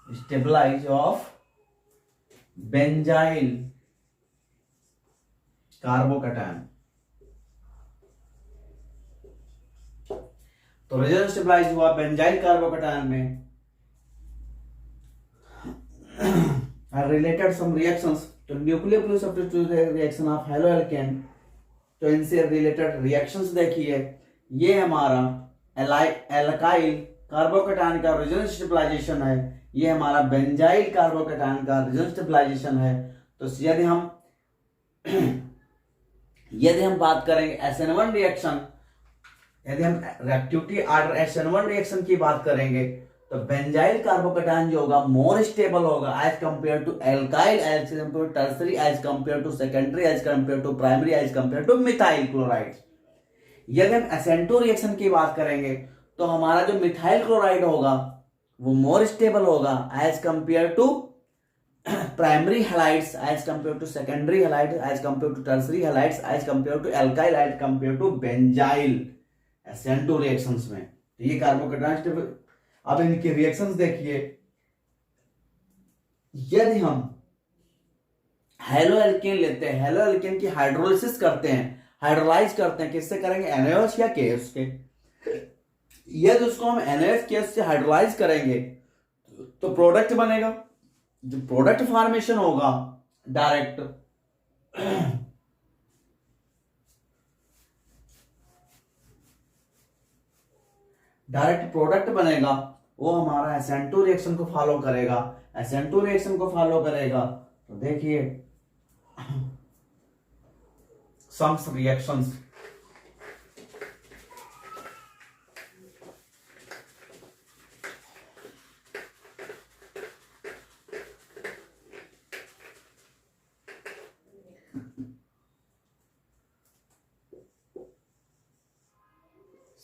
stabilize of benzyl carbocation. तो रेजोनेंस स्टेबलाइज हुआ बेंजाइल कार्बोकैटायन में, रिलेटेड सम रिएक्शंस, तो nucleophilic substitution reaction of haloalkane, तो इनसे रिलेटेड रिएक्शंस देखिए, ये हमारा एल्काइल कार्बोकैटायन का रेजोनेंस स्टेबलाइजेशन है, ये हमारा बेंजाइल कार्बोकैटायन का रेजोनेंस स्टेबलाइजेशन है। तो यदि हम बात करेंगे SN1 रिएक्शन, यदि हम रिएक्टिविटी ऑर्डर SN1 रिएक्शन की बात करेंगे तो बेंजाइल कार्बोकेटायन जो होगा मोर स्टेबल होगा as compare to alkyl, as compare to tertiary, as compare to secondary, as compare to primary, as compare to methyl chloride. यदि हम SN2 रिएक्शन की बात करेंगे तो हमारा जो मिथाइल क्लोराइड होगा वो मोर स्टेबल होगा as compare to primary halides, as compare to secondary halides, as compare to tertiary halides, as compare to alkyl, as compare to benzyl SN2 reactions में। तो ये कार्बोकेटायन। अब इनके रिएक्शंस देखिए, यदि हम हेलो एल्केन लेते हैं, हेलो एल्केन की हाइड्रोलिसिस करते हैं, हाइड्रोलाइज करते हैं, किससे करेंगे? NaOH या KOH के। यदि उसको हम NaOH KOH से हाइड्रोलाइज करेंगे तो प्रोडक्ट बनेगा। जो प्रोडक्ट फॉर्मेशन होगा डायरेक्ट प्रोडक्ट बनेगा, वो हमारा SN2 रिएक्शन को फॉलो करेगा। SN2 रिएक्शन को फॉलो करेगा तो देखिए सम्स रिएक्शंस।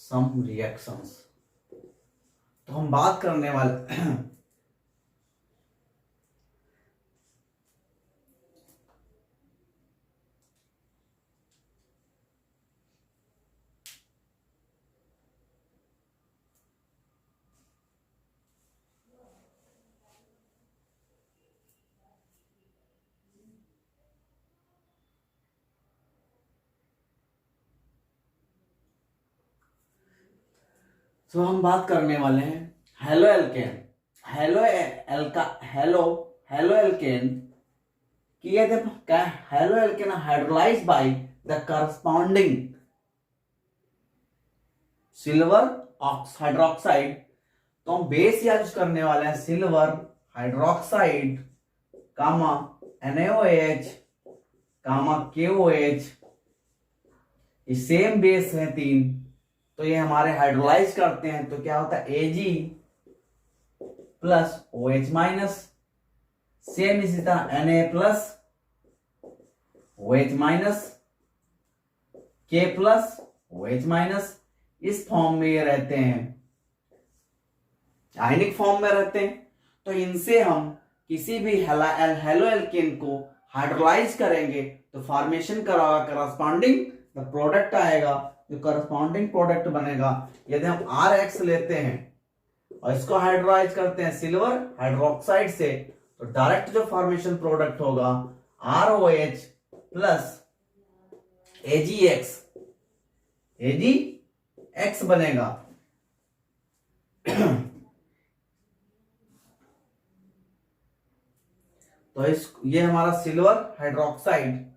सम रिएक्शंस तो हम बात करने वाले तो हम बात करने वाले हैं हेलो एल्केन। हेलो एल्केन की halo alkane hydrolyse by the corresponding silver hydroxide. तो हम बेस यूज करने वाले हैं सिल्वर हाइड्रोक्साइड कामा NaOH कामा KOH। ये सेम बेस है 3, तो ये हमारे हाइड्रोलाइज करते हैं तो क्या होता है Ag plus OH minus. Same इसी तरह Na plus OH minus, K plus OH minus. इस फॉर्म में ये रहते हैं, आयनिक फॉर्म में रहते हैं। तो इनसे हम किसी भी हेलो एल्केन को हाइड्रोलाइज करेंगे तो फॉर्मेशन करागा करस्पॉन्डिंग द प्रोडक्ट आएगा, जो करस्पॉन्डिंग प्रोडक्ट बनेगा। यदि हम RX लेते हैं और इसको हाइड्रोलाइज करते हैं सिल्वर हाइड्रोक्साइड से तो डायरेक्ट जो फॉर्मेशन प्रोडक्ट होगा ROH प्लस AgX बनेगा। तो ये हमारा silver hydroxide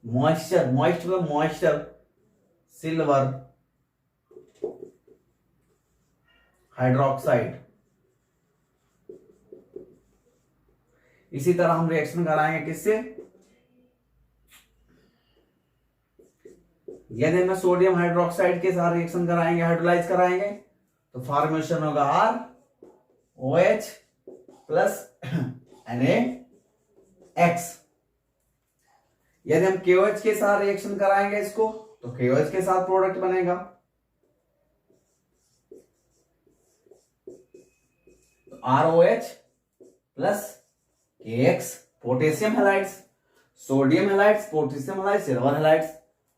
moisture silver hydroxide. इसी तरह हम रिएक्शन कराएंगे किससे? यदि हम सोडियम हाइड्रोक्साइड के साथ रिएक्शन कराएंगे, हाइड्रोलाइज कराएंगे तो फॉर्मेशन होगा ROH प्लस NaX। यदि हम KOH के साथ रिएक्शन कराएंगे इसको तो KOH के साथ प्रोडक्ट बनेगा तो ROH plus KX। Potassium halides, sodium halides, potassium halides, silver halides,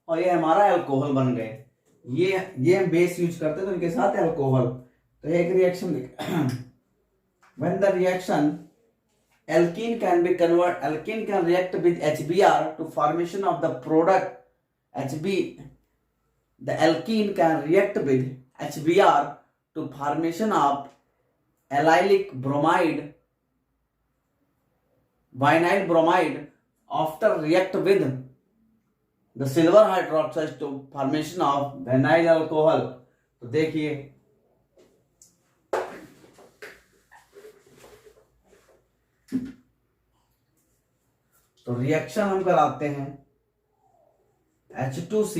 और ये हमारा अल्कोहल बन गए। ये हम बेस यूज करते हैं तो इनके साथ अल्कोहल। तो एक reaction when the reaction alkene can react with HBr to formation of the product the alkene can react with HBr to formation of allylic bromide vinyl bromide after react with the silver hydroxide to formation of vinyl alcohol। तो देखिए तो reaction हम कराते हैं H2C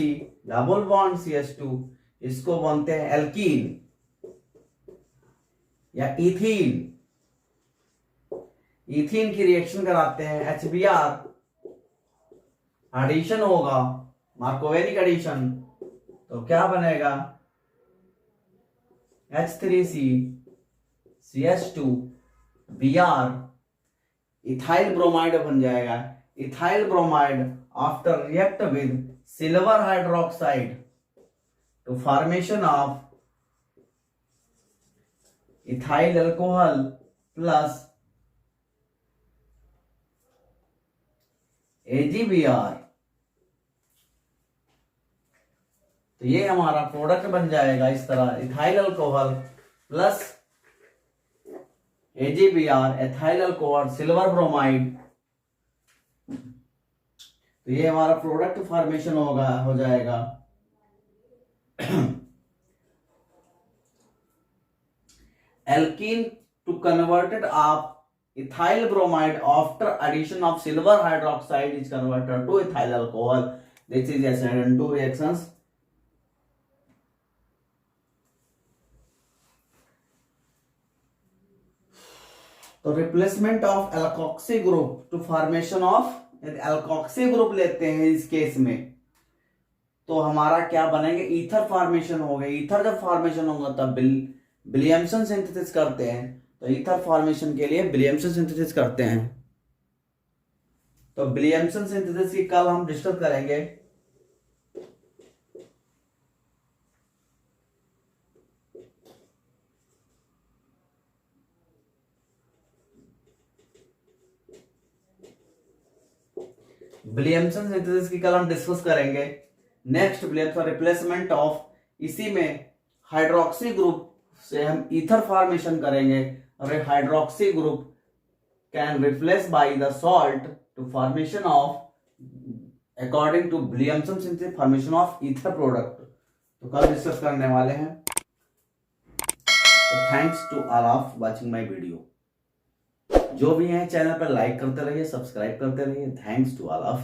double bond CH2, इसको बोलते हैं alkene या इथीन। इथीन की रिएक्शन कराते हैं HBr, एडिशन होगा मार्कोवेनिक एडिशन, तो क्या बनेगा H3C CH2 Br, ethyl bromide बन जाएगा। Ethyl bromide after react with silver hydroxide to formation of ethyl alcohol plus AgBr, तो ये हमारा प्रोडक्ट बन जाएगा इस तरह, ethyl alcohol plus AgBr, ethyl alcohol silver bromide, तो ये हमारा प्रोडक्ट फॉर्मेशन हो जाएगा। Alkene to converted of ethyl bromide after addition of silver hydroxide is converted to ethyl alcohol. This is SN2 reactions. तो replacement of alkoxy group to formation of, यदि alkoxy group लेते हैं इस case में तो हमारा क्या बनेंगे, ईथर फॉर्मेशन हो गए। ईथर जब फॉर्मेशन होगा तब विलियमसन सिंथेसिस करते हैं, तो ईथर फॉर्मेशन के लिए विलियमसन सिंथेसिस करते हैं। तो विलियमसन सिंथेसिस की कल हम डिस्कस करेंगे। विलियमसन सिंथेसिस की कल हम डिस्कस करेंगे। नेक्स्ट विलियमसन रिप्लेसमेंट ऑफ, इसी में हाइड्रोक्सी ग्रुप से हम ईथर फॉर्मेशन करेंगे और hydroxy group can replace by the salt to formation of according to Williamson synthesis formation of ether product. तो कल डिस्कस करने वाले हैं। तो thanks to all of watching my video. जो भी हैं चैनल पर लाइक करते रहिए, सब्सक्राइब करते रहिए। Thanks to all of.